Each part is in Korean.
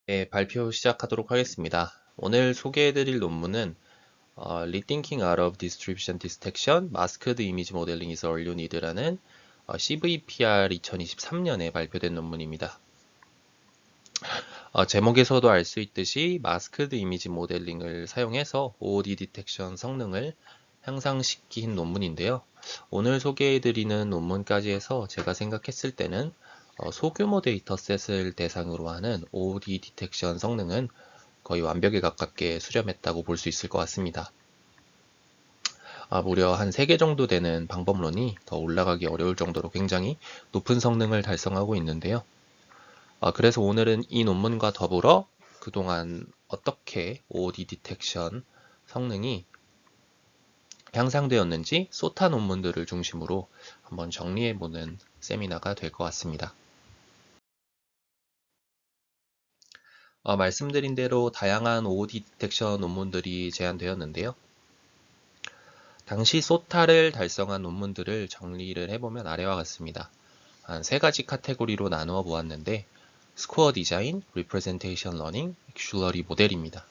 네, 발표 시작하도록 하겠습니다. 오늘 소개해드릴 논문은 Rethinking Out of Distribution Detection, Masked Image Modeling is All You Need라는 CVPR 2023년에 발표된 논문입니다. 제목에서도 알 수 있듯이 마스크드 이미지 모델링을 사용해서 OOD 디텍션 성능을 향상시킨 논문인데요. 오늘 소개해드리는 논문까지 해서 제가 생각했을 때는 소규모 데이터셋을 대상으로 하는 OOD 디텍션 성능은 거의 완벽에 가깝게 수렴했다고 볼 수 있을 것 같습니다. 무려 한 3개 정도 되는 방법론이 더 올라가기 어려울 정도로 굉장히 높은 성능을 달성하고 있는데요. 그래서 오늘은 이 논문과 더불어 그동안 어떻게 OOD 디텍션 성능이 향상되었는지 소타 논문들을 중심으로 한번 정리해보는 세미나가 될 것 같습니다. 말씀드린 대로 다양한 OOD 디텍션 논문들이 제안되었는데요. 당시 소타를 달성한 논문들을 정리를 해보면 아래와 같습니다. 한 3가지 카테고리로 나누어 보았는데 스코어 디자인, 리프레젠테이션 러닝, 액슐러리 모델입니다.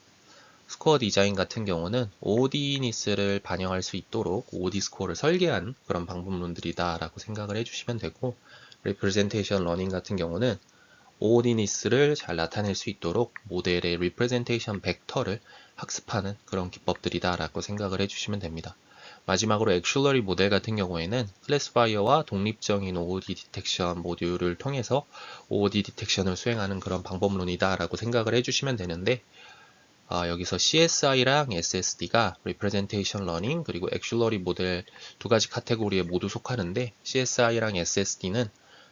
스코어 디자인 같은 경우는 OOD니스를 반영할 수 있도록 OOD 스코어를 설계한 그런 방법론들이다 라고 생각을 해주시면 되고, 리프레젠테이션 러닝 같은 경우는 OOD니스를 잘 나타낼 수 있도록 모델의 리프레젠테이션 벡터를 학습하는 그런 기법들이다 라고 생각을 해주시면 됩니다. 마지막으로 액슐러리 모델 같은 경우에는 클래스파이어와 독립적인 OOD 디텍션 모듈을 통해서 OOD 디텍션을 수행하는 그런 방법론이다 라고 생각을 해주시면 되는데, 여기서 CSI랑 SSD가 Representation Learning 그리고 Auxiliary 모델 2가지 카테고리에 모두 속하는데, CSI랑 SSD는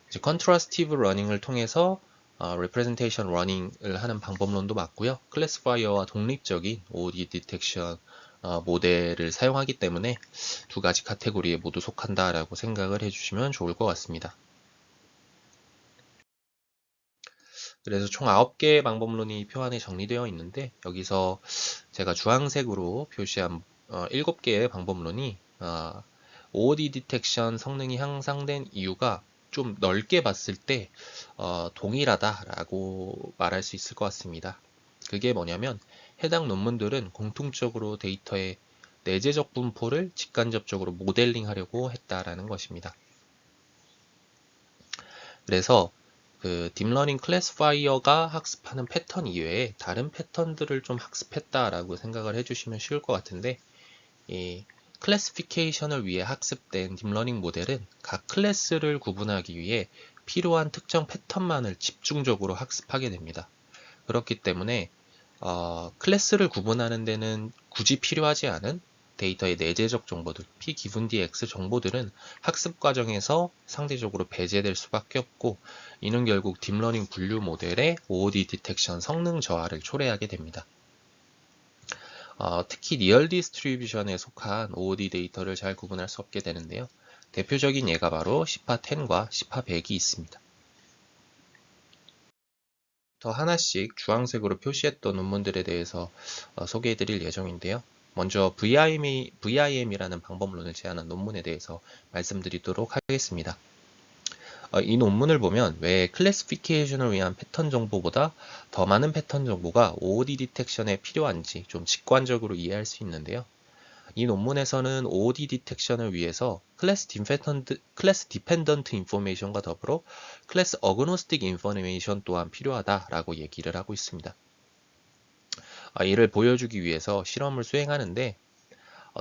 이제 Contrastive Learning을 통해서 Representation Learning을 하는 방법론도 맞고요. 클래스파이어와 독립적인 OOD 디텍션 모델을 사용하기 때문에 2가지 카테고리에 모두 속한다라고 생각을 해주시면 좋을 것 같습니다. 그래서 총 9개의 방법론이 표안에 정리되어 있는데, 여기서 제가 주황색으로 표시한 7개의 방법론이 OOD 디텍션 성능이 향상된 이유가 좀 넓게 봤을 때 동일하다라고 말할 수 있을 것 같습니다. 그게 뭐냐면 해당 논문들은 공통적으로 데이터의 내재적 분포를 직간접적으로 모델링하려고 했다라는 것입니다. 그래서 그 딥러닝 클래스파이어가 학습하는 패턴 이외에 다른 패턴들을 좀 학습했다라고 생각을 해주시면 쉬울 것 같은데, 이 클래시피케이션을 위해 학습된 딥러닝 모델은 각 클래스를 구분하기 위해 필요한 특정 패턴만을 집중적으로 학습하게 됩니다. 그렇기 때문에 클래스를 구분하는 데는 굳이 필요하지 않은 데이터의 내재적 정보들, p 기분 dx 정보들은 학습 과정에서 상대적으로 배제될 수밖에 없고, 이는 결국 딥러닝 분류 모델의 OOD 디텍션 성능 저하를 초래하게 됩니다. 특히 리얼 디스트리뷰션에 속한 OOD 데이터를 잘 구분할 수 없게 되는데요. 대표적인 예가 바로 시파10과 시파100이 있습니다. 더 하나씩 주황색으로 표시했던 논문들에 대해서 소개해드릴 예정인데요. 먼저 VIM이라는 방법론을 제안한 논문에 대해서 말씀드리도록 하겠습니다. 이 논문을 보면 왜 클래시피케이션을 위한 패턴 정보보다 더 많은 패턴 정보가 OOD 디텍션에 필요한지 좀 직관적으로 이해할 수 있는데요. 이 논문에서는 OOD 디텍션을 위해서 클래스 디펜던트 인포메이션과 더불어 클래스 어그노스틱 인포메이션 또한 필요하다라고 얘기를 하고 있습니다. 이를 보여주기 위해서 실험을 수행하는데,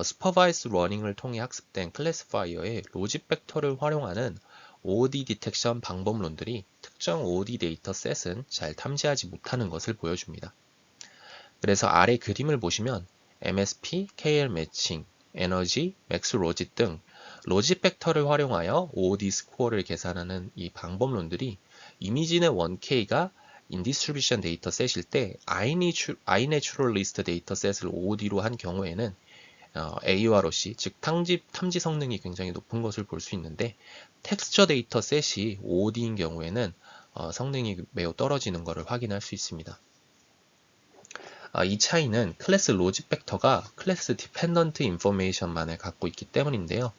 슈퍼바이스 러닝을 통해 학습된 클래스파이어의 로직 벡터를 활용하는 OOD 디텍션 방법론들이 특정 OOD 데이터 셋은 잘 탐지하지 못하는 것을 보여줍니다. 그래서 아래 그림을 보시면 MSP, KL 매칭, 에너지, 맥스 로짓 등 로짓 벡터를 활용하여 OOD 스코어를 계산하는 이 방법론들이 이미지의 1K가 인디스트리뷰션 데이터 셋일 때 iNaturalist 데이터 셋을 OOD로 한 경우에는 AUROC, 즉 탐지 성능이 굉장히 높은 것을 볼 수 있는데, 텍스처 데이터 셋이 OOD인 경우에는 성능이 매우 떨어지는 것을 확인할 수 있습니다. 이 차이는 클래스 로직 벡터가 클래스 디펜던트 인포메이션만을 갖고 있기 때문인데요.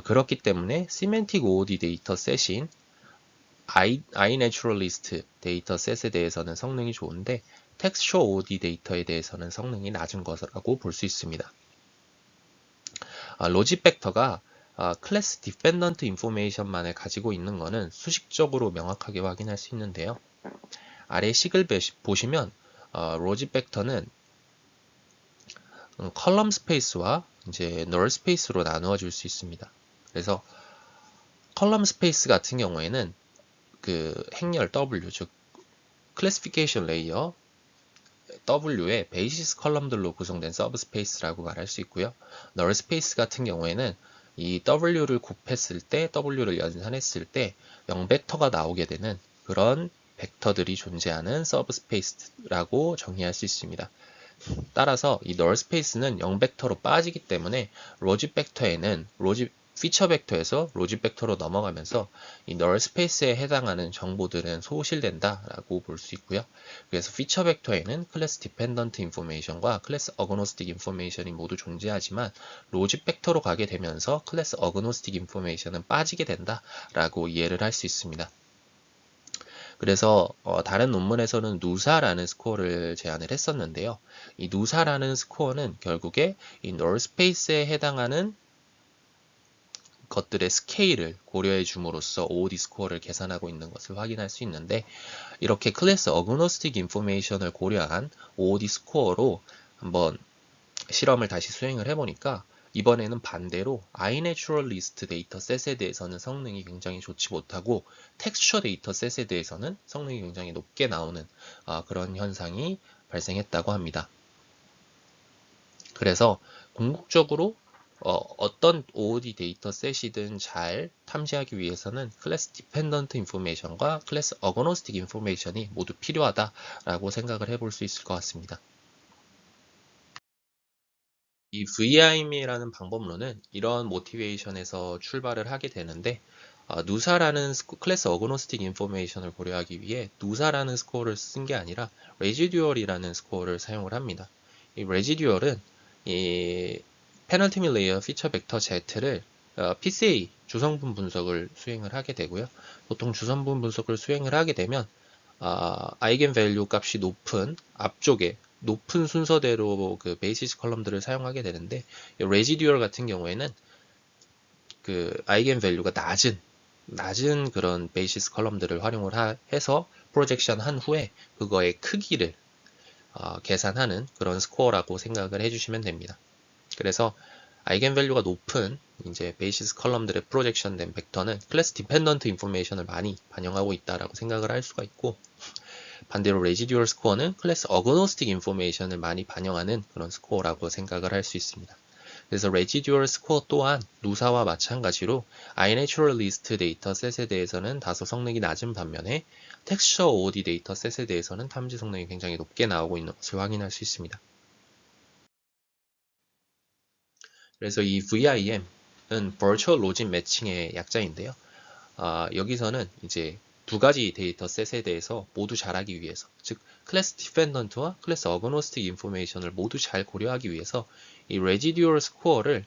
그렇기 때문에 시멘틱 OOD 데이터 셋인 iNaturalist 데이터셋에 대해서는 성능이 좋은데 텍스처 OOD 데이터에 대해서는 성능이 낮은 것이라고 볼 수 있습니다. 로직 벡터가 클래스 디펜던트 인포메이션만을 가지고 있는 것은 수식적으로 명확하게 확인할 수 있는데요. 아래 식을 보시면 로직 벡터는 컬럼 스페이스와 이제 널 스페이스로 나누어 줄 수 있습니다. 그래서 컬럼 스페이스 같은 경우에는 그 행렬 W, 즉 클래시피케이션 레이어 W의 베이시스 컬럼들로 구성된 서브 스페이스라고 말할 수 있고요. 널 스페이스 같은 경우에는 이 W를 곱했을 때, W를 연산했을 때 0벡터가 나오게 되는 그런 벡터들이 존재하는 서브 스페이스라고 정의할 수 있습니다. 따라서 이 널 스페이스는 0벡터로 빠지기 때문에 로직 벡터에는 피처 벡터에서 로직 벡터로 넘어가면서 이 널 스페이스에 해당하는 정보들은 소실된다라고 볼 수 있고요. 그래서 피처 벡터에는 클래스 디펜던트 인포메이션과 클래스 어그노스틱 인포메이션이 모두 존재하지만 로직 벡터로 가게 되면서 클래스 어그노스틱 인포메이션은 빠지게 된다라고 이해를 할 수 있습니다. 그래서 다른 논문에서는 누사라는 스코어를 제안을 했었는데요. 이 누사라는 스코어는 결국에 이 널 스페이스에 해당하는 것들의 스케일을 고려해 줌으로써 OOD 스코어를 계산하고 있는 것을 확인할 수 있는데, 이렇게 클래스 어그노스틱 인포메이션을 고려한 OOD 스코어로 한번 실험을 다시 수행을 해보니까 이번에는 반대로 iNaturalist 데이터셋에 대해서는 성능이 굉장히 좋지 못하고 텍스처 데이터셋에 대해서는 성능이 굉장히 높게 나오는 그런 현상이 발생했다고 합니다. 그래서 궁극적으로 어떤 OOD 데이터셋이든 잘 탐지하기 위해서는 클래스 디펜던트 인포메이션과 클래스 어그노스틱 인포메이션이 모두 필요하다라고 생각을 해볼 수 있을 것 같습니다. 이 VIM이라는 방법론은 이런 모티베이션에서 출발을 하게 되는데, 누사라는 클래스 어그노스틱 인포메이션을 고려하기 위해 누사라는 스코어를 쓴 게 아니라 레지듀얼이라는 스코어를 사용을 합니다. 이 레지듀얼은 이 페널티밀 레이어 피처 벡터 Z를 PCA 주성분 분석을 수행을 하게 되고요. 보통 주성분 분석을 수행을 하게 되면 아이겐 밸류 값이 높은 앞쪽에 높은 순서대로 그 베이시스 컬럼들을 사용하게 되는데, 레지듀얼 같은 경우에는 그 아이겐 밸류가 낮은 그런 베이시스 컬럼들을 활용을 해서 프로젝션 한 후에 그거의 크기를 계산하는 그런 스코어라고 생각을 해주시면 됩니다. 그래서 아이겐 밸류가 높은 이제 베이시스 컬럼들의 프로젝션 된 벡터는 클래스 디펜던트 인포메이션을 많이 반영하고 있다라고 생각을 할 수가 있고, 반대로 레지듀얼 스코어는 클래스 어그노스틱 인포메이션을 많이 반영하는 그런 스코어라고 생각을 할 수 있습니다. 그래서 레지듀얼 스코어 또한 누사와 마찬가지로 iNaturalist 데이터셋에 대해서는 다소 성능이 낮은 반면에 텍스처 OOD 데이터셋에 대해서는 탐지 성능이 굉장히 높게 나오고 있는 것을 확인할 수 있습니다. 그래서 이 VIM은 Virtual Logic Matching의 약자인데요. 여기서는 이제 두 가지 데이터셋에 대해서 모두 잘하기 위해서, 즉 클래스 디펜던트와 클래스 어그노스틱 인포메이션을 모두 잘 고려하기 위해서 이 레지듀얼 스코어를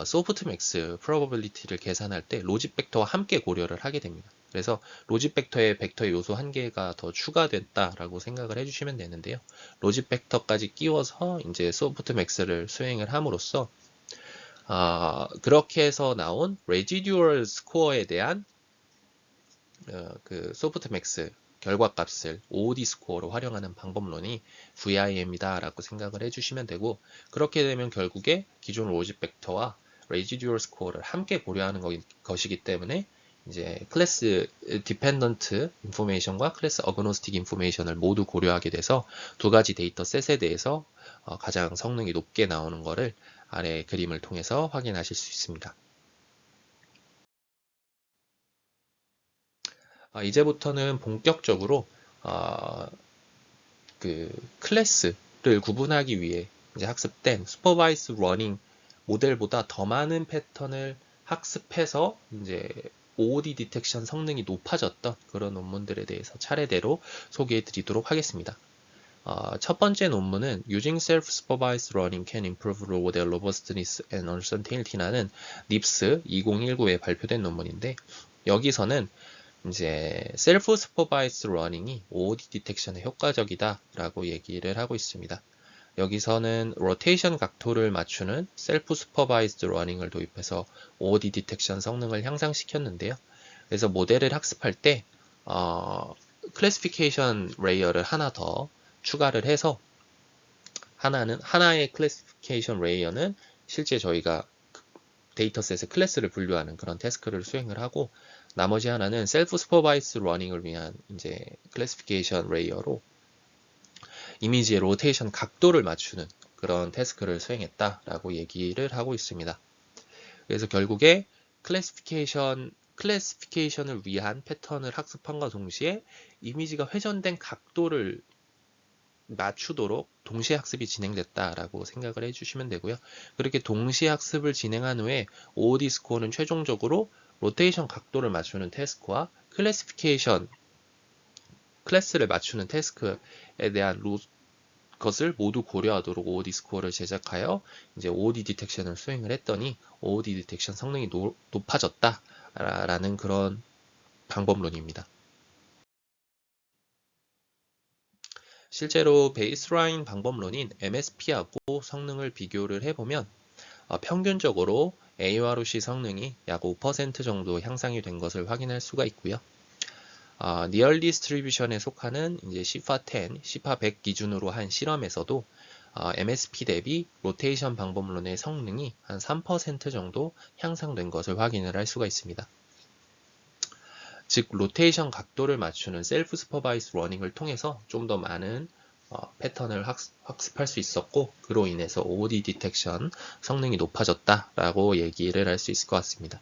소프트맥스 프로버빌리티를 계산할 때 로직 벡터와 함께 고려를 하게 됩니다. 그래서 로직 벡터에 벡터의 요소 한 개가 더 추가됐다라고 생각을 해주시면 되는데요. 로직 벡터까지 끼워서 이제 소프트맥스를 수행을 함으로써 그렇게 해서 나온 레지듀얼 스코어에 대한 그 소프트맥스 결과값을 OOD 스코어로 활용하는 방법론이 VIM이다 라고 생각을 해주시면 되고, 그렇게 되면 결국에 기존 로직 벡터와 레지듀얼 스코어를 함께 고려하는 것이기 때문에 이제 클래스 디펜던트 인포메이션과 클래스 어그노스틱 인포메이션을 모두 고려하게 돼서 두 가지 데이터셋에 대해서 가장 성능이 높게 나오는 것을 아래 그림을 통해서 확인하실 수 있습니다. 이제부터는 본격적으로 그 클래스를 구분하기 위해 이제 학습된 슈퍼바이스 러닝 모델보다 더 많은 패턴을 학습해서 이제 OOD 디텍션 성능이 높아졌던 그런 논문들에 대해서 차례대로 소개해 드리도록 하겠습니다. 첫 번째 논문은 Using Self-Supervised Learning Can Improve Model Robustness and Uncertainty라는 NIPS 2019에 발표된 논문인데, 여기서는 이제 셀프 슈퍼바이스 러닝이 OOD 디텍션에 효과적이다라고 얘기를 하고 있습니다. 여기서는 로테이션 각도를 맞추는 셀프 슈퍼바이스드 러닝을 도입해서 OOD 디텍션 성능을 향상시켰는데요. 그래서 모델을 학습할 때 클래시피케이션 레이어를 하나 더 추가를 해서 하나의 클래시피케이션 레이어는 실제 저희가 데이터셋의 클래스를 분류하는 그런 태스크를 수행을 하고, 나머지 하나는 셀프 슈퍼바이스 러닝을 위한 이제 클래시피케이션 레이어로 이미지의 로테이션 각도를 맞추는 그런 태스크를 수행했다라고 얘기를 하고 있습니다. 그래서 결국에 클래시피케이션을 위한 패턴을 학습함과 동시에 이미지가 회전된 각도를 맞추도록 동시에 학습이 진행됐다라고 생각을 해주시면 되고요. 그렇게 동시에 학습을 진행한 후에 OOD 스코어는 최종적으로 로테이션 각도를 맞추는 태스크와 클래시피케이션 클래스를 맞추는 태스크에 대한 것을 모두 고려하도록 OOD 스코어를 제작하여 이제 OOD 디텍션을 수행을 했더니 OOD 디텍션 성능이 높아졌다라는 그런 방법론입니다. 실제로 베이스라인 방법론인 MSP하고 성능을 비교를 해보면 평균적으로 AORC 성능이 약 5% 정도 향상이 된 것을 확인할 수가 있고요. 니얼 디스트리뷰션에 속하는 이제 시파10, 시파100 기준으로 한 실험에서도 MSP 대비 로테이션 방법론의 성능이 한 3% 정도 향상된 것을 확인을 할 수가 있습니다. 즉 로테이션 각도를 맞추는 셀프 슈퍼바이스 러닝을 통해서 좀 더 많은 패턴을 학습할 수 있었고, 그로 인해서 OOD 디텍션 성능이 높아졌다라고 얘기를 할 수 있을 것 같습니다.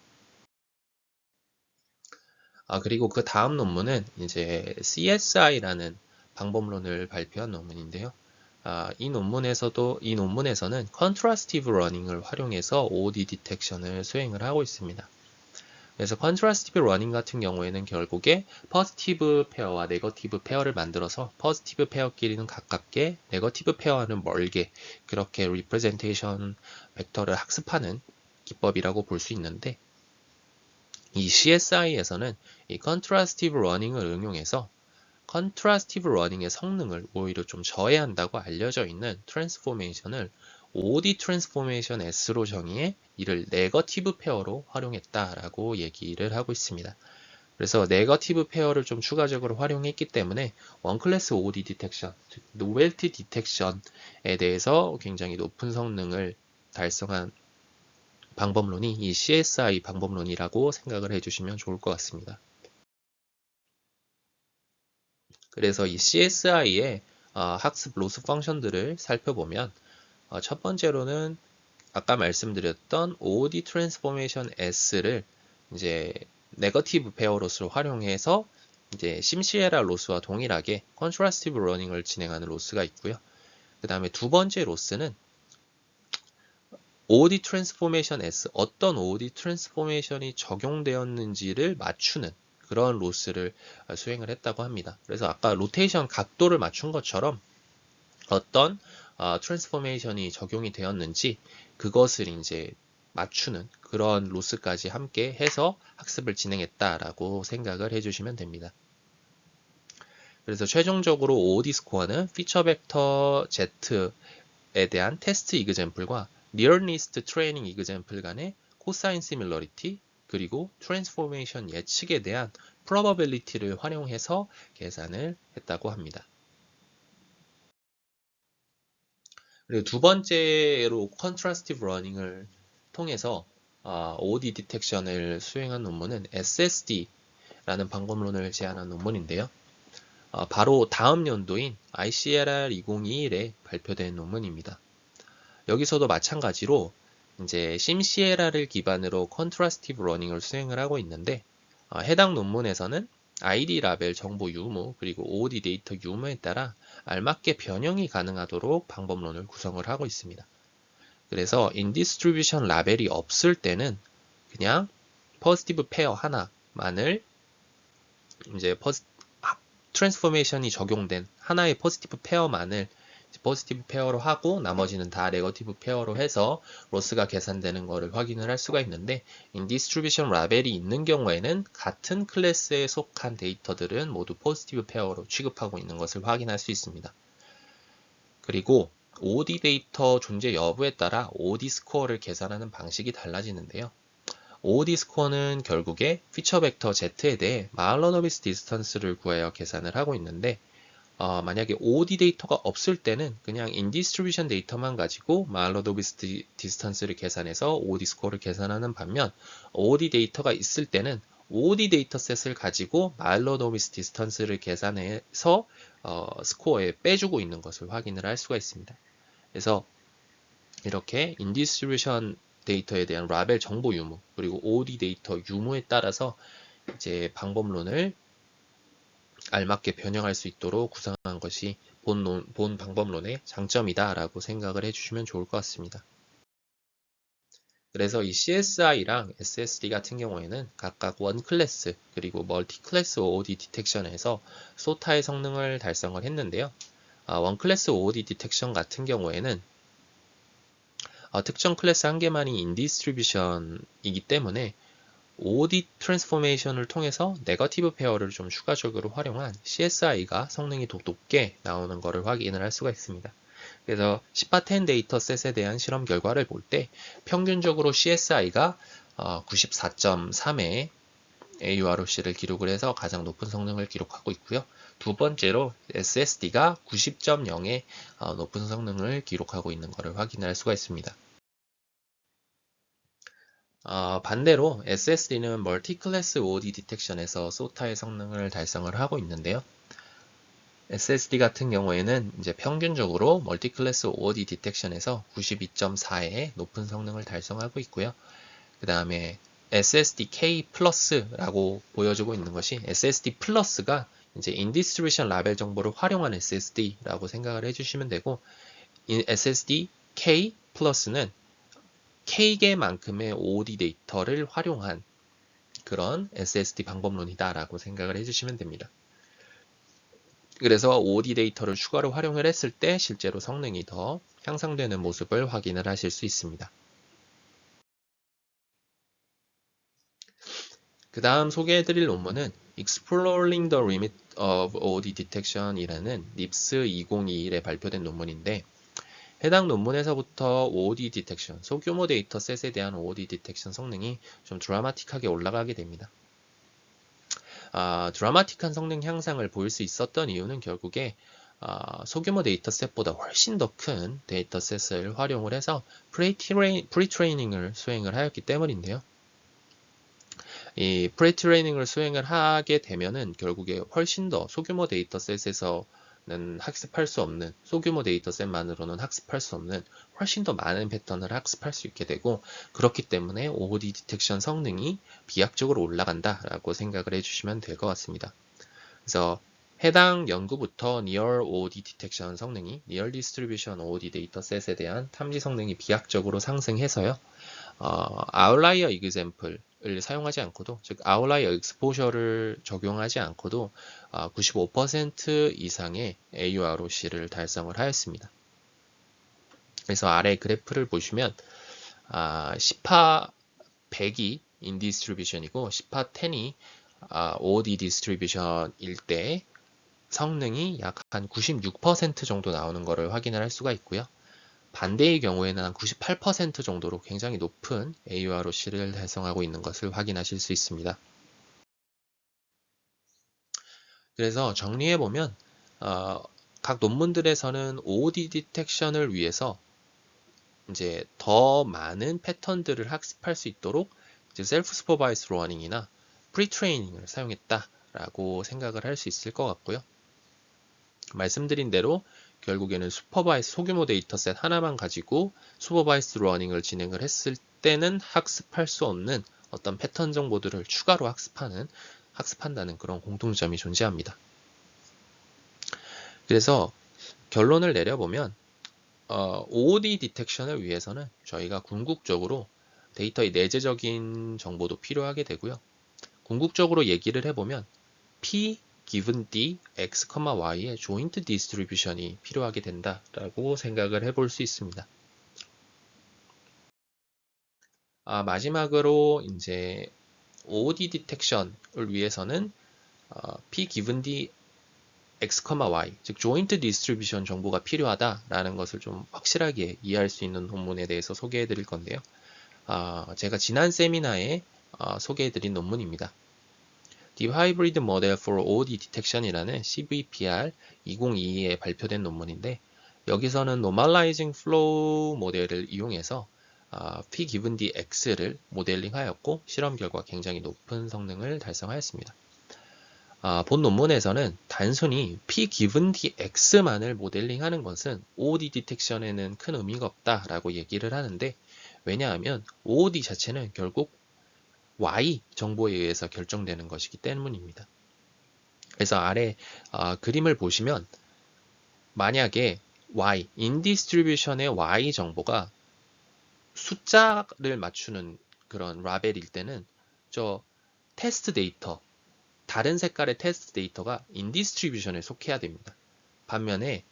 그리고 그 다음 논문은 이제 CSI라는 방법론을 발표한 논문인데요. 이 논문에서는 컨트라스티브 러닝을 활용해서 OOD 디텍션을 수행을 하고 있습니다. 그래서 컨트라스티브 러닝 같은 경우에는 결국에 포지티브 페어와 네거티브 페어를 만들어서 포지티브 페어끼리는 가깝게, 네거티브 페어와는 멀게 그렇게 리프레젠테이션 벡터를 학습하는 기법이라고 볼 수 있는데, 이 CSI에서는 이 컨트라스티브 러닝을 응용해서 컨트라스티브 러닝의 성능을 오히려 좀 저해한다고 알려져 있는 트랜스포메이션을 OOD 트랜스포메이션 S로 정의해 이를 네거티브 페어로 활용했다라고 얘기를 하고 있습니다. 그래서 네거티브 페어를 좀 추가적으로 활용했기 때문에 원클래스 OOD 디텍션, 즉 노벨티 디텍션에 대해서 굉장히 높은 성능을 달성한 방법론이 이 CSI 방법론이라고 생각을 해주시면 좋을 것 같습니다. 그래서 이 CSI의 학습 로스 펑션들을 살펴보면 첫 번째로는 아까 말씀드렸던 OOD 트랜스포메이션 S를 이제 네거티브 페어 로스로 활용해서 이제 심시에라 로스와 동일하게 컨트라스티브 러닝을 진행하는 로스가 있고요. 그 다음에 두 번째 로스는 OOD 트랜스포메이션 S, 어떤 OOD 트랜스포메이션이 적용되었는지를 맞추는 그런 로스를 수행을 했다고 합니다. 그래서 아까 로테이션 각도를 맞춘 것처럼 어떤 트랜스포메이션이 적용이 되었는지 그것을 이제 맞추는 그런 로스까지 함께 해서 학습을 진행했다라고 생각을 해주시면 됩니다. 그래서 최종적으로 OOD 스코어는 피처 벡터 Z에 대한 테스트 이그젬플과 니어리스트 트레이닝 이그젬플 간의 코사인 시밀러리티, 그리고 트랜스포메이션 예측에 대한 프로버빌리티를 활용해서 계산을 했다고 합니다. 그리고 두 번째로 컨트라스티브 러닝을 통해서 OOD 디텍션을 수행한 논문은 SSD라는 방법론을 제안한 논문인데요. 바로 다음 연도인 ICLR 2021에 발표된 논문입니다. 여기서도 마찬가지로 이제 심시에라를 기반으로 컨트라스티브 러닝을 수행을 하고 있는데, 해당 논문에서는 ID 라벨 정보 유무 그리고 OOD 데이터 유무에 따라 알맞게 변형이 가능하도록 방법론을 구성을 하고 있습니다. 그래서 인디스트리뷰션 라벨이 없을 때는 그냥 포지티브 페어 하나만을 이제 트랜스포메이션이 적용된 하나의 포지티브 페어만을 포지티브 페어로 하고 나머지는 다 네거티브 페어로 해서 로스가 계산되는 것을 확인을 할 수가 있는데, 인디스트리뷰션 라벨이 있는 경우에는 같은 클래스에 속한 데이터들은 모두 포지티브 페어로 취급하고 있는 것을 확인할 수 있습니다. 그리고 OD 데이터 존재 여부에 따라 OD 스코어를 계산하는 방식이 달라지는데요. OD 스코어는 결국에 피처 벡터 Z에 대해 마일러노비스 디스턴스를 구하여 계산을 하고 있는데, 만약에 OD 데이터가 없을 때는 그냥 인디스트리뷰션 데이터만 가지고 마일러노비스 디스턴스를 계산해서 OD 스코어를 계산하는 반면, OD 데이터가 있을 때는 OD 데이터셋을 가지고 마일러노비스 디스턴스를 계산해서 스코어에 빼주고 있는 것을 확인을 할 수가 있습니다. 그래서 이렇게 인디스트리뷰션 데이터에 대한 라벨 정보 유무, 그리고 OD 데이터 유무에 따라서 이제 방법론을 알맞게 변형할 수 있도록 구성한 것이 본 방법론의 장점이다라고 생각을 해주시면 좋을 것 같습니다. 그래서 이 CSI랑 SSD 같은 경우에는 각각 원 클래스 그리고 멀티 클래스 OOD 디텍션에서 소타의 성능을 달성을 했는데요. 원 클래스 OOD 디텍션 같은 경우에는 특정 클래스 한 개만이 인디스트리뷰션이기 때문에 OOD 트랜스포메이션을 통해서 네거티브 페어를 좀 추가적으로 활용한 CSI가 성능이 더 높게 나오는 것을 확인을 할 수가 있습니다. 그래서 시파10 데이터셋에 대한 실험 결과를 볼 때 평균적으로 CSI가 94.3의 AUROC를 기록을 해서 가장 높은 성능을 기록하고 있고요. 두 번째로 SSD가 90.0의 높은 성능을 기록하고 있는 것을 확인할 수가 있습니다. 반대로 SSD는 멀티클래스 OOD 디텍션에서 소타의 성능을 달성을 하고 있는데요. SSD 같은 경우에는 이제 평균적으로 멀티클래스 OOD 디텍션에서 92.4의 높은 성능을 달성하고 있고요. 그 다음에 SSD K 플러스라고 보여주고 있는 것이 SSD 플러스가 이제 인디스트리뷰션 라벨 정보를 활용한 SSD라고 생각을 해주시면 되고, SSD K 플러스는 K개만큼의 OOD 데이터를 활용한 그런 SSD 방법론이다라고 생각을 해주시면 됩니다. 그래서 OOD 데이터를 추가로 활용을 했을 때 실제로 성능이 더 향상되는 모습을 확인을 하실 수 있습니다. 그 다음 소개해드릴 논문은 Exploring the Limit of OOD Detection 이라는 NIPS 2021에 발표된 논문인데, 해당 논문에서부터 OOD 디텍션, 소규모 데이터셋에 대한 OOD 디텍션 성능이 좀 드라마틱하게 올라가게 됩니다. 드라마틱한 성능 향상을 보일 수 있었던 이유는 결국에 소규모 데이터셋보다 훨씬 더 큰 데이터셋을 활용을 해서 프리트레이닝을 수행을 하였기 때문인데요. 이 프리트레이닝을 수행을 하게 되면은 결국에 훨씬 더 소규모 데이터셋에서는 학습할 수 없는, 소규모 데이터셋만으로는 학습할 수 없는 훨씬 더 많은 패턴을 학습할 수 있게 되고, 그렇기 때문에 OOD 디텍션 성능이 비약적으로 올라간다라고 생각을 해주시면 될 것 같습니다. 그래서 해당 연구부터 Near OOD 디텍션 성능이 Near Distribution OOD 데이터셋에 대한 탐지 성능이 비약적으로 상승해서요. 아웃라이어 이그젬플을 사용하지 않고도, 즉 아웃라이어 익스포셔를 적용하지 않고도 95% 이상의 AUROC를 달성을 하였습니다. 그래서 아래 그래프를 보시면 시파 100이 인디스트리뷰션이고 시파 10이 OOD 디스트리뷰션일 때 성능이 약 한 96% 정도 나오는 것을 확인을 할 수가 있고요. 반대의 경우에는 한 98% 정도로 굉장히 높은 AUROC를 달성하고 있는 것을 확인하실 수 있습니다. 그래서 정리해보면 각 논문들에서는 OOD 디텍션을 위해서 이제 더 많은 패턴들을 학습할 수 있도록 이제 셀프 슈퍼바이스 러닝이나 프리트레이닝을 사용했다라고 생각을 할 수 있을 것 같고요. 말씀드린 대로 결국에는 소규모 데이터셋 하나만 가지고 슈퍼바이스 러닝을 진행을 했을 때는 학습할 수 없는 어떤 패턴 정보들을 추가로 학습한다는 그런 공통점이 존재합니다. 그래서 결론을 내려보면 OOD 디텍션을 위해서는 저희가 궁극적으로 데이터의 내재적인 정보도 필요하게 되고요. 궁극적으로 얘기를 해보면 P, given d x, y의 joint distribution이 필요하게 된다라고 생각을 해볼 수 있습니다. 마지막으로 이제 OOD 디텍션을 위해서는 p given d x, y, 즉 joint distribution 정보가 필요하다라는 것을 좀 확실하게 이해할 수 있는 논문에 대해서 소개해 드릴 건데요. 제가 지난 세미나에 소개해 드린 논문입니다. Deep Hybrid Model for OOD Detection이라는 CVPR 2022에 발표된 논문인데, 여기서는 Normalizing Flow 모델을 이용해서 P given dx를 모델링하였고 실험 결과 굉장히 높은 성능을 달성하였습니다. 본 논문에서는 단순히 P given dx만을 모델링하는 것은 OOD 디텍션에는 큰 의미가 없다라고 얘기를 하는데, 왜냐하면 OOD 자체는 결국 Y 정보에 의해서 결정되는 것이기 때문입니다. 그래서 아래 그림을 보시면 만약에 Y, 인디스트리뷰션의 Y 정보가 숫자를 맞추는 그런 라벨일 때는 저 테스트 데이터, 다른 색깔의 테스트 데이터가 인디스트리뷰션에 속해야 됩니다. 반면에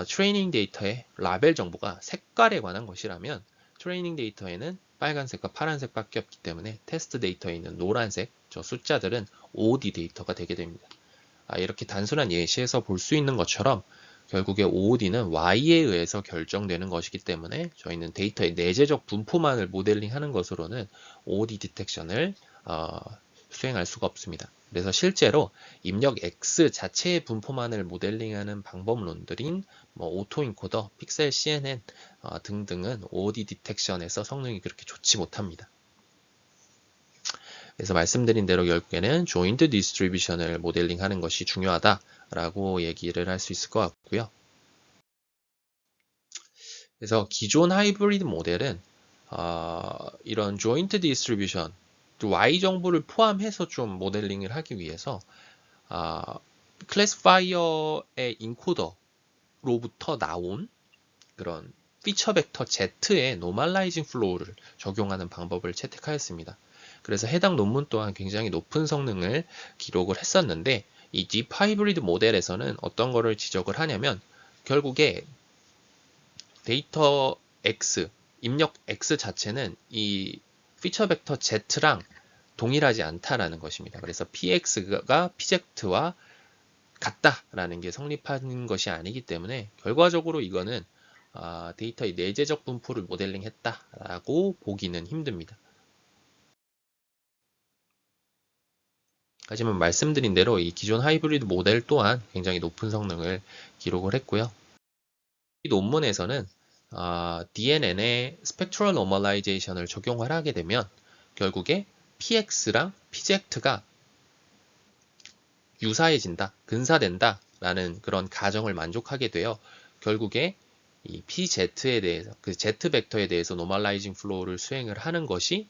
트레이닝 데이터의 라벨 정보가 색깔에 관한 것이라면 트레이닝 데이터에는 빨간색과 파란색밖에 없기 때문에 테스트 데이터에 있는 노란색, 저 숫자들은 OOD 데이터가 되게 됩니다. 이렇게 단순한 예시에서 볼 수 있는 것처럼 결국에 OOD는 Y에 의해서 결정되는 것이기 때문에 저희는 데이터의 내재적 분포만을 모델링하는 것으로는 OOD 디텍션을 수행할 수가 없습니다. 그래서 실제로 입력 X 자체의 분포만을 모델링하는 방법론들인 오토인코더, 픽셀 CNN 등등은 OOD 디텍션에서 성능이 그렇게 좋지 못합니다. 그래서 말씀드린 대로 결국에는 조인트 디스트리뷰션을 모델링하는 것이 중요하다라고 얘기를 할 수 있을 것 같고요. 그래서 기존 하이브리드 모델은 이런 조인트 디스트리뷰션, Y 정보를 포함해서 좀 모델링을 하기 위해서 클래시파이어의 인코더로부터 나온 그런 피처 벡터 Z의 노멀라이징 플로우를 적용하는 방법을 채택하였습니다. 그래서 해당 논문 또한 굉장히 높은 성능을 기록을 했었는데, 이 딥 하이브리드 모델에서는 어떤 거를 지적을 하냐면 결국에 데이터 X, 입력 X 자체는 이 피처 벡터 Z랑 동일하지 않다라는 것입니다. 그래서 PX가 PZ와 같다라는 게 성립하는 것이 아니기 때문에 결과적으로 이거는 데이터의 내재적 분포를 모델링했다라고 보기는 힘듭니다. 하지만 말씀드린 대로 이 기존 하이브리드 모델 또한 굉장히 높은 성능을 기록을 했고요. 이 논문에서는 DNN의 스펙트럴 노멀라이제이션을 적용을 하게 되면 결국에 PX랑 PZ가 유사해진다, 근사된다 라는 그런 가정을 만족하게 되어 결국에 이 PZ에 대해서, 그 Z 벡터에 대해서 노멀라이징 플로우를 수행을 하는 것이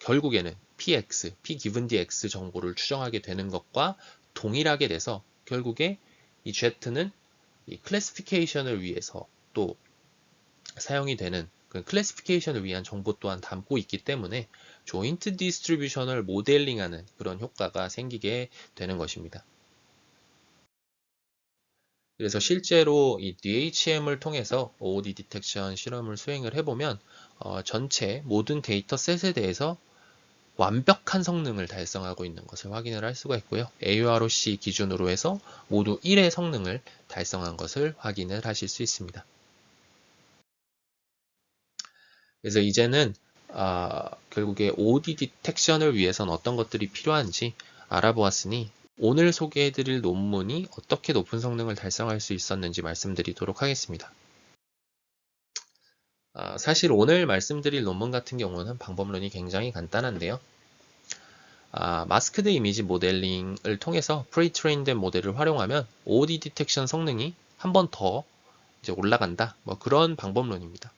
결국에는 PX, P given dx 정보를 추정하게 되는 것과 동일하게 돼서 결국에 이 Z는 이 클래시피케이션을 위해서 또 사용이 되는 그 클래시피케이션을 위한 정보 또한 담고 있기 때문에 조인트 디스트리뷰션을 모델링하는 그런 효과가 생기게 되는 것입니다. 그래서 실제로 이 DHM을 통해서 OOD 디텍션 실험을 수행을 해보면 전체 모든 데이터셋에 대해서 완벽한 성능을 달성하고 있는 것을 확인을 할 수가 있고요. AUROC 기준으로 해서 모두 1의 성능을 달성한 것을 확인을 하실 수 있습니다. 그래서 이제는 결국에 OOD 디텍션을 위해서는 어떤 것들이 필요한지 알아보았으니 오늘 소개해드릴 논문이 어떻게 높은 성능을 달성할 수 있었는지 말씀드리도록 하겠습니다. 사실 오늘 말씀드릴 논문 같은 경우는 방법론이 굉장히 간단한데요. 마스크드 이미지 모델링을 통해서 프리트레인된 모델을 활용하면 OOD 디텍션 성능이 한 번 더 이제 올라간다. 그런 방법론입니다.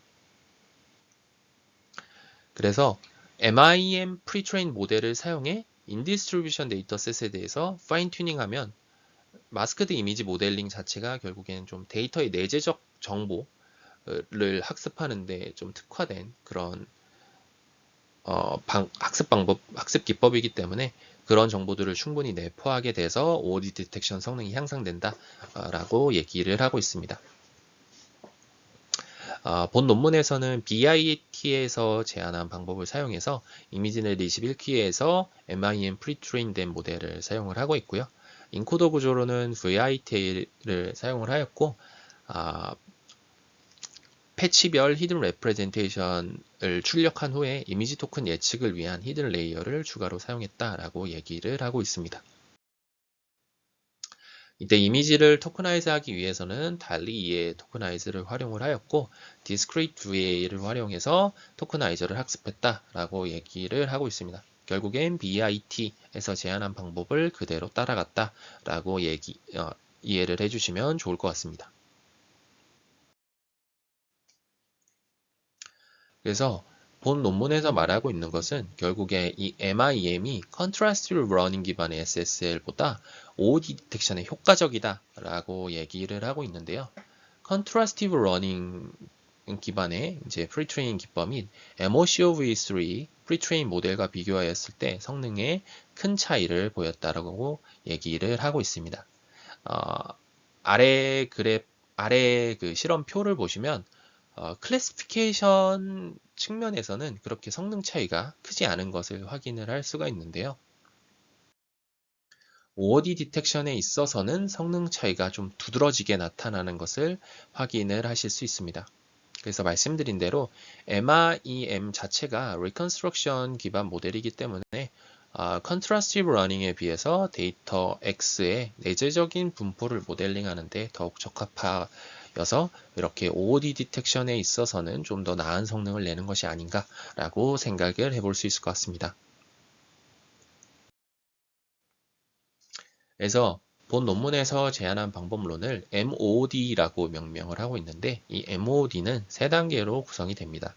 그래서 MIM 프리트레인 모델을 사용해 인디스트리뷰션 데이터셋에 대해서 파인 튜닝하면 마스크드 이미지 모델링 자체가 결국에는 좀 데이터의 내재적 정보를 학습하는데 좀 특화된 그런 학습 기법이기 때문에 그런 정보들을 충분히 내포하게 돼서 OOD 디텍션 성능이 향상된다라고 얘기를 하고 있습니다. 본 논문에서는 BIT에서 제안한 방법을 사용해서 이미지넷 21키에서 MIM 프리트레인된 모델을 사용을 하고 있고요. 인코더 구조로는 VIT를 사용을 하였고 패치별 히든 레프레젠테이션을 출력한 후에 이미지 토큰 예측을 위한 히든 레이어를 추가로 사용했다라고 얘기를 하고 있습니다. 이때 이미지를 토커나이즈 하기 위해서는 달리 2의 토커나이즈를 활용을 하였고 디스크리트 VA를 활용해서 토커나이저를 학습했다라고 얘기를 하고 있습니다. 결국엔 BIT에서 제안한 방법을 그대로 따라갔다라고 이해를 해주시면 좋을 것 같습니다. 그래서 본 논문에서 말하고 있는 것은 결국에 이 MIM이 Contrastive Running 기반의 SSL보다 OOD 디텍션에 효과적이다 라고 얘기를 하고 있는데요. Contrastive Running 기반의 이제 프리트레인 기법인 MOCOV3 프리트레인 모델과 비교하였을 때 성능에 큰 차이를 보였다라고 얘기를 하고 있습니다. 아래 그 실험표를 보시면 클래시피케이션 측면에서는 그렇게 성능 차이가 크지 않은 것을 확인을 할 수가 있는데요. OOD 디텍션에 있어서는 성능 차이가 좀 두드러지게 나타나는 것을 확인을 하실 수 있습니다. 그래서 말씀드린 대로 MIM 자체가 Reconstruction 기반 모델이기 때문에 Contrastive Running에 비해서 데이터 X의 내재적인 분포를 모델링하는데 더욱 적합하여서 이렇게 OOD 디텍션에 있어서는 좀 더 나은 성능을 내는 것이 아닌가라고 생각을 해볼 수 있을 것 같습니다. 그래서 본 논문에서 제안한 방법론을 MOOD라고 명명을 하고 있는데 이 MOOD는 3단계로 구성이 됩니다.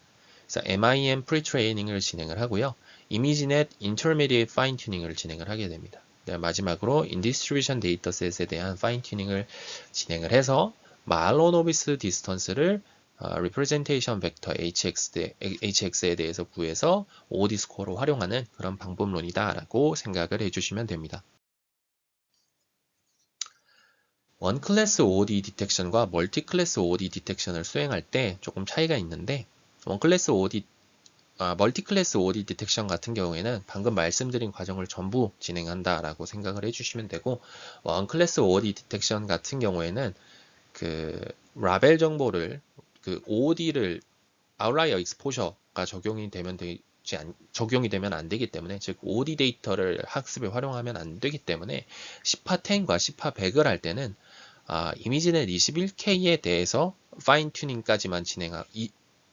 그래서 MIM 프리트레이닝을 진행을 하고요. 이미지넷 인터미디에이트 파인 튜닝을 진행을 하게 됩니다. 마지막으로 인디스트리뷰션 데이터셋에 대한 파인 튜닝을 진행을 해서 말로노비스 디스턴스를 리프레젠테이션 벡터 HX에 대해서 구해서 OOD 스코어로 활용하는 그런 방법론이다라고 생각을 해주시면 됩니다. 원 클래스 OOD 디텍션과 멀티 클래스 OOD 디텍션을 수행할 때 조금 차이가 있는데 멀티 클래스 OOD 디텍션 같은 경우에는 방금 말씀드린 과정을 전부 진행한다라고 생각을 해주시면 되고 원 클래스 OOD 디텍션 같은 경우에는 그 라벨 정보를 그 OOD를 아웃라이어 익스포셔가 적용이 되면 안 되기 때문에 즉 OOD 데이터를 학습에 활용하면 안 되기 때문에 시파 10과 시파 100을 할 때는 이미지넷 21K에 대해서 파인 튜닝까지만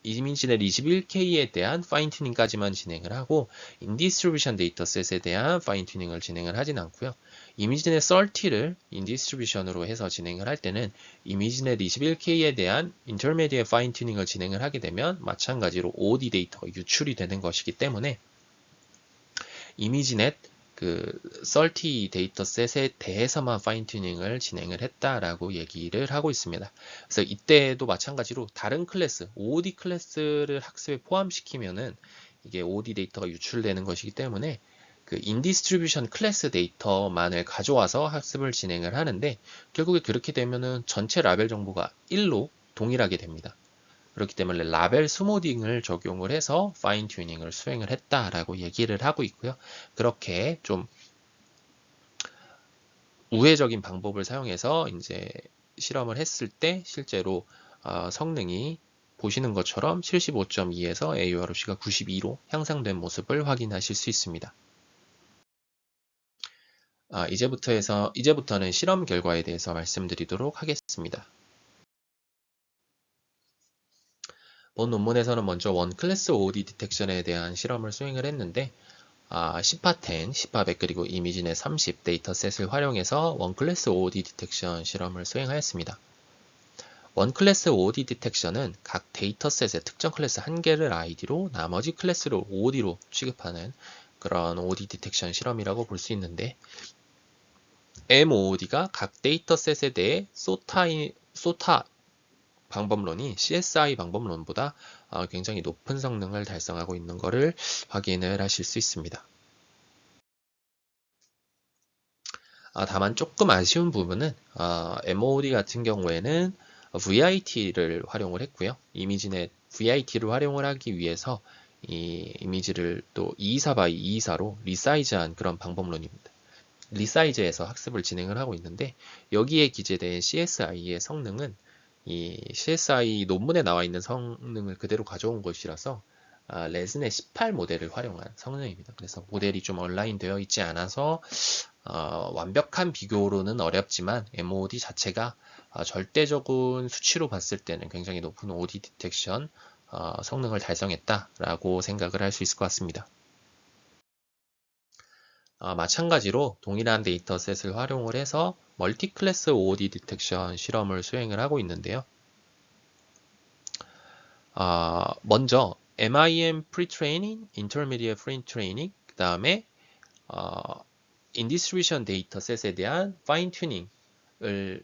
이미지넷 21K에 대한 파인 튜닝까지만 진행을 하고 인디스트리뷰션 데이터셋에 대한 파인 튜닝을 진행을 하진 않고요. 이미지넷 30를 인디스트리뷰션으로 해서 진행을 할 때는 이미지넷 21K에 대한 인터미디에 파인 튜닝을 진행을 하게 되면 마찬가지로 OOD 데이터가 유출이 되는 것이기 때문에 이미지넷 그 30 데이터셋에 대해서만 파인 튜닝을 진행을 했다라고 얘기를 하고 있습니다. 그래서 이때도 마찬가지로 다른 클래스, OOD 클래스를 학습에 포함시키면은 이게 OOD 데이터가 유출되는 것이기 때문에 그 인디스트리뷰션 클래스 데이터만을 가져와서 학습을 진행을 하는데 결국에 그렇게 되면은 전체 라벨 정보가 1로 동일하게 됩니다. 그렇기 때문에 라벨 스무딩을 적용을 해서 파인 튜닝을 수행을 했다라고 얘기를 하고 있고요. 그렇게 좀 우회적인 방법을 사용해서 이제 실험을 했을 때 실제로 성능이 보시는 것처럼 75.2에서 AUROC가 92로 향상된 모습을 확인하실 수 있습니다. 이제부터는 실험 결과에 대해서 말씀드리도록 하겠습니다. 본 논문에서는 먼저 원 클래스 OOD 디텍션에 대한 실험을 수행을 했는데 시파 10, 시파 100 그리고 이미지넷 30 데이터셋을 활용해서 원 클래스 OOD 디텍션 실험을 수행하였습니다. 원 클래스 OOD 디텍션은 각 데이터셋의 특정 클래스 한 개를 ID로 나머지 클래스를 OOD로 취급하는 그런 OOD 디텍션 실험이라고 볼 수 있는데 MOOD가 각 데이터셋에 대해 소타 방법론이 CSI 방법론보다 굉장히 높은 성능을 달성하고 있는 것을 확인을 하실 수 있습니다. 다만 조금 아쉬운 부분은 MOD 같은 경우에는 VIT를 활용을 했고요. 이미지넷 VIT를 활용을 하기 위해서 이 이미지를 또 224x224로 리사이즈한 그런 방법론입니다. 리사이즈에서 학습을 진행을 하고 있는데 여기에 기재된 CSI의 성능은 이 CSI 논문에 나와 있는 성능을 그대로 가져온 것이라서 레즈넷 18 모델을 활용한 성능입니다. 그래서 모델이 좀 온라인 되어 있지 않아서 완벽한 비교로는 어렵지만 MOD 자체가 절대적인 수치로 봤을 때는 굉장히 높은 OD 디텍션 성능을 달성했다라고 생각을 할 수 있을 것 같습니다. 마찬가지로 동일한 데이터셋을 활용을 해서 멀티클래스 OOD 디텍션 실험을 수행을 하고 있는데요. 먼저 MIM Pre-Training, Intermediate Pre-Training, 그 다음에 인디스트리뷰션 데이터셋에 대한 파인튜닝을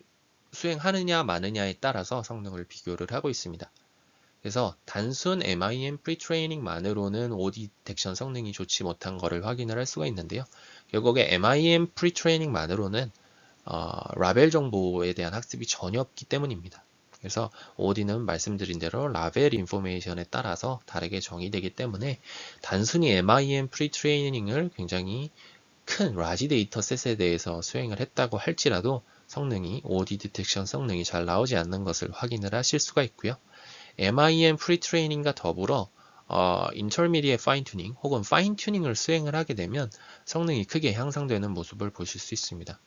수행하느냐 마느냐에 따라서 성능을 비교를 하고 있습니다. 그래서 단순 MIM 프리트레이닝만으로는 OD 디텍션 성능이 좋지 못한 것을 확인을 할 수가 있는데요. 결국에 MIM 프리트레이닝만으로는 라벨 정보에 대한 학습이 전혀 없기 때문입니다. 그래서 OD는 말씀드린 대로 라벨 인포메이션에 따라서 다르게 정의되기 때문에 단순히 MIM 프리트레이닝을 굉장히 큰 라지 데이터셋에 대해서 수행을 했다고 할지라도 성능이 OD 디텍션 성능이 잘 나오지 않는 것을 확인을 하실 수가 있고요. MIM 프리트레이닝과 더불어 인터미디에 파인튜닝 혹은 파인튜닝을 수행을 하게 되면 성능이 크게 향상되는 모습을 보실 수 있습니다.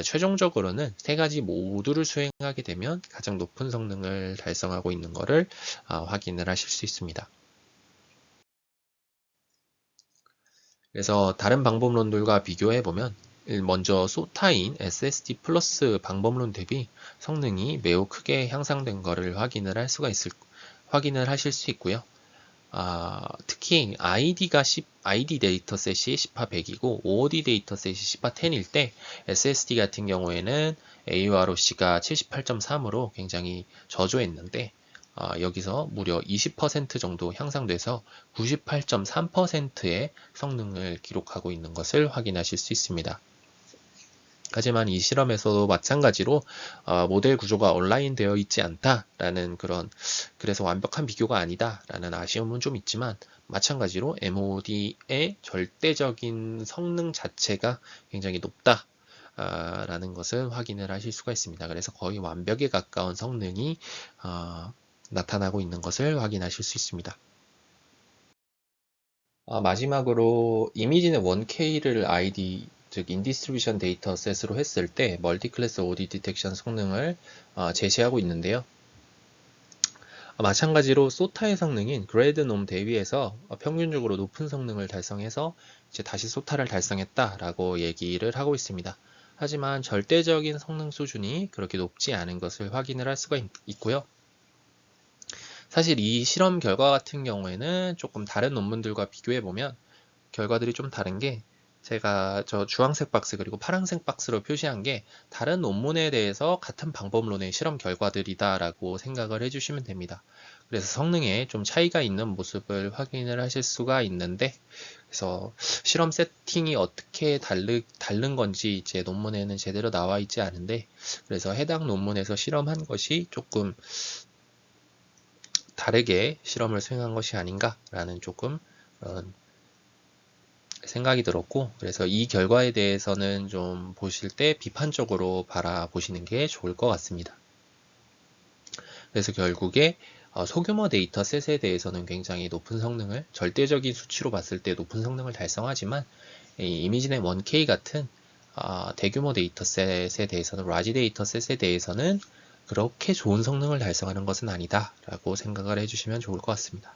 최종적으로는 세 가지 모두를 수행하게 되면 가장 높은 성능을 달성하고 있는 것을 확인을 하실 수 있습니다. 그래서 다른 방법론들과 비교해보면 먼저 소타인 SSD 플러스 방법론 대비 성능이 매우 크게 향상된 것을 확인을 하실 수 있고요. 특히 ID 데이터셋이 10파 100이고 OOD 데이터셋이 10파 10일 때 SSD 같은 경우에는 AUROC가 78.3으로 굉장히 저조했는데 여기서 무려 20% 정도 향상돼서 98.3%의 성능을 기록하고 있는 것을 확인하실 수 있습니다. 하지만 이 실험에서도 마찬가지로 모델 구조가 온라인 되어 있지 않다라는 그래서 완벽한 비교가 아니다라는 아쉬움은 좀 있지만 마찬가지로 MOD의 절대적인 성능 자체가 굉장히 높다라는 것은 확인을 하실 수가 있습니다. 그래서 거의 완벽에 가까운 성능이 나타나고 있는 것을 확인하실 수 있습니다. 마지막으로 이미지는 1K를 ID 즉 인디스트리뷰션 데이터셋으로 했을 때 멀티클래스 OD 디텍션 성능을 제시하고 있는데요. 마찬가지로 소타의 성능인 그레드놈 대비해서 평균적으로 높은 성능을 달성해서 이제 다시 소타를 달성했다라고 얘기를 하고 있습니다. 하지만 절대적인 성능 수준이 그렇게 높지 않은 것을 확인을 할 수가 있고요. 사실 이 실험 결과 같은 경우에는 조금 다른 논문들과 비교해보면 결과들이 좀 다른 게 제가 저 주황색 박스 그리고 파란색 박스로 표시한 게 다른 논문에 대해서 같은 방법론의 실험 결과들이다 라고 생각을 해주시면 됩니다. 그래서 성능에 좀 차이가 있는 모습을 확인을 하실 수가 있는데 그래서 실험 세팅이 어떻게 다른 건지 제 논문에는 제대로 나와 있지 않은데 그래서 해당 논문에서 실험한 것이 조금 다르게 실험을 수행한 것이 아닌가라는 조금 생각이 들었고 그래서 이 결과에 대해서는 좀 보실 때 비판적으로 바라보시는 게 좋을 것 같습니다. 그래서 결국에 소규모 데이터셋에 대해서는 굉장히 높은 성능을 절대적인 수치로 봤을 때 높은 성능을 달성하지만 이 이미지넷 1K 같은 대규모 데이터셋에 대해서는 라지 데이터셋에 대해서는 그렇게 좋은 성능을 달성하는 것은 아니다 라고 생각을 해주시면 좋을 것 같습니다.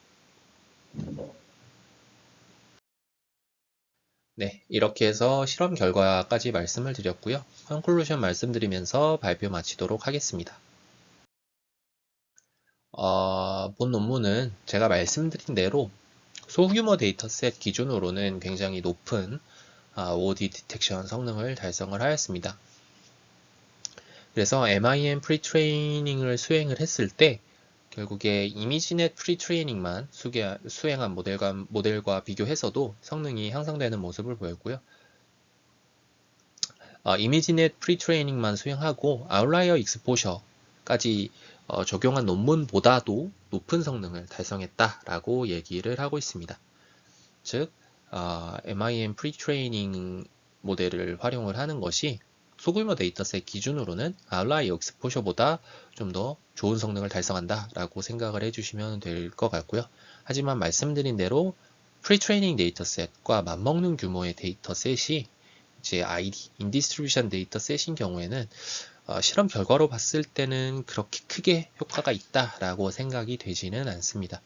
네, 이렇게 해서 실험 결과까지 말씀을 드렸고요. 컨클루션 말씀드리면서 발표 마치도록 하겠습니다. 본 논문은 제가 말씀드린 대로 소규모 데이터셋 기준으로는 굉장히 높은 OD 디텍션 성능을 달성을 하였습니다. 그래서 MIM 프리트레이닝을 수행을 했을 때 결국에 이미지넷 프리트레이닝만 수행한 모델과 비교해서도 성능이 향상되는 모습을 보였고요. 이미지넷 프리트레이닝만 수행하고 아웃라이어 익스포셔까지 적용한 논문보다도 높은 성능을 달성했다라고 얘기를 하고 있습니다. 즉, MIM 프리트레이닝 모델을 활용을 하는 것이 소규모 데이터셋 기준으로는 아웃라이어 익스포셔보다 좀 더 좋은 성능을 달성한다라고 생각을 해주시면 될 것 같고요. 하지만 말씀드린 대로 프리트레이닝 데이터셋과 맞먹는 규모의 데이터셋이 이제 ID, 인디스트리뷰션 데이터셋인 경우에는 실험 결과로 봤을 때는 그렇게 크게 효과가 있다라고 생각이 되지는 않습니다.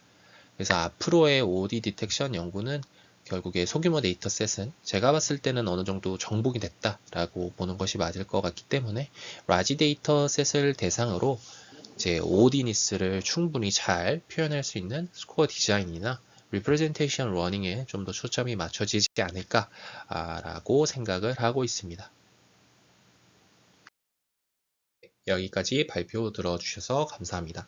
그래서 앞으로의 OOD 디텍션 연구는 결국에 소규모 데이터셋은 제가 봤을 때는 어느 정도 정복이 됐다라고 보는 것이 맞을 것 같기 때문에 라지 데이터셋을 대상으로 이제 OOD니스를 충분히 잘 표현할 수 있는 스코어 디자인이나 리프레젠테이션 러닝에 좀 더 초점이 맞춰지지 않을까라고 생각을 하고 있습니다. 여기까지 발표 들어주셔서 감사합니다.